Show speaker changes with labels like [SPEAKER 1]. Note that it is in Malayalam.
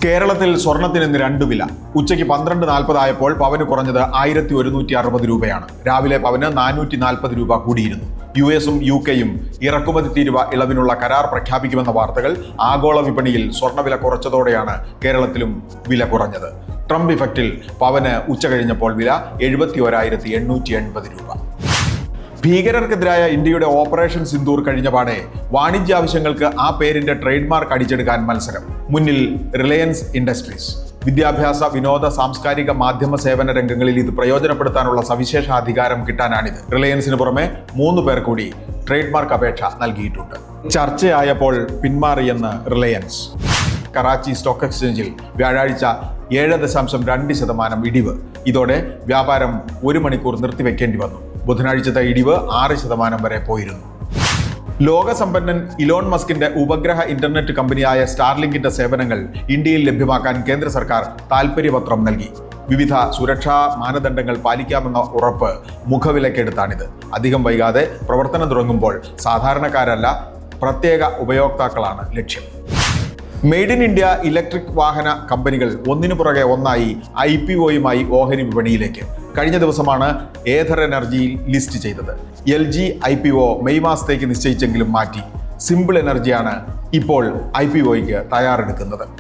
[SPEAKER 1] കേരളത്തിൽ സ്വർണത്തിന് ഇന്ന് 2 വില. ഉച്ചയ്ക്ക് 12:40 ആയപ്പോൾ പവന് കുറഞ്ഞത് 1160 രൂപയാണ്. രാവിലെ പവന് 440 രൂപ കൂടിയിരുന്നു. US-ഉം UK-യും ഇറക്കുമതി തീരുവ ഇളവിനുള്ള കരാർ പ്രഖ്യാപിക്കുമെന്ന വാർത്തകൾ ആഗോള വിപണിയിൽ സ്വർണ്ണവില കുറച്ചതോടെയാണ് കേരളത്തിലും വില കുറഞ്ഞത്. ട്രംപ് ഇഫക്റ്റിൽ പവന് ഉച്ച കഴിഞ്ഞപ്പോൾ വില 71,880 രൂപ. ഭീകരർക്കെതിരായ ഇന്ത്യയുടെ ഓപ്പറേഷൻ സിന്ദൂർ കഴിഞ്ഞപാടെ വാണിജ്യാവശ്യങ്ങൾക്ക് ആ പേരിന്റെ ട്രേഡ് മാർക്ക് അടിച്ചെടുക്കാൻ മത്സരം. മുന്നിൽ റിലയൻസ് ഇൻഡസ്ട്രീസ്. വിദ്യാഭ്യാസ, വിനോദ, സാംസ്കാരിക, മാധ്യമ സേവന രംഗങ്ങളിൽ ഇത് പ്രയോജനപ്പെടുത്താനുള്ള സവിശേഷ അധികാരം കിട്ടാനാണിത്. റിലയൻസിന് പുറമെ 3 പേർ കൂടി ട്രേഡ് മാർക്ക് അപേക്ഷ നൽകിയിട്ടുണ്ട്. ചർച്ചയായപ്പോൾ പിന്മാറിയെന്ന് റിലയൻസ്. കറാച്ചി സ്റ്റോക്ക് എക്സ്ചേഞ്ചിൽ വ്യാഴാഴ്ച 7.2% ഇടിവ്. ഇതോടെ വ്യാപാരം 1 മണിക്കൂർ നിർത്തിവെക്കേണ്ടി വന്നു. ബുധനാഴ്ചത്തെ ഇടിവ് 6% വരെ പോയിരുന്നു. ലോകസമ്പന്നൻ ഇലോൺ മസ്കിന്റെ ഉപഗ്രഹ ഇന്റർനെറ്റ് കമ്പനിയായ സ്റ്റാർലിങ്കിന്റെ സേവനങ്ങൾ ഇന്ത്യയിൽ ലഭ്യമാക്കാൻ കേന്ദ്ര സർക്കാർ താൽപര്യപത്രം നൽകി. വിവിധ സുരക്ഷാ മാനദണ്ഡങ്ങൾ പാലിക്കാമെന്ന ഉറപ്പ് മുഖവിലക്കെടുത്താണിത്. അധികം വൈകാതെ പ്രവർത്തനം തുടങ്ങുമ്പോൾ സാധാരണക്കാരല്ല, പ്രത്യേക ഉപയോക്താക്കളാണ് ലക്ഷ്യം. മെയ്ഡ് ഇൻ ഇന്ത്യ ഇലക്ട്രിക് വാഹന കമ്പനികൾ ഒന്നിനു പുറകെ ഒന്നായി IPO-യുമായി ഓഹരി വിപണിയിലേക്ക്. കഴിഞ്ഞ ദിവസമാണ് ഏഥർ എനർജിയിൽ ലിസ്റ്റ് ചെയ്തത്. LG IPO മെയ് മാസത്തേക്ക് നിശ്ചയിച്ചെങ്കിലും മാറ്റി. സിമ്പിൾ എനർജിയാണ് ഇപ്പോൾ IPO-യ്ക്ക് തയ്യാറെടുക്കുന്നത്.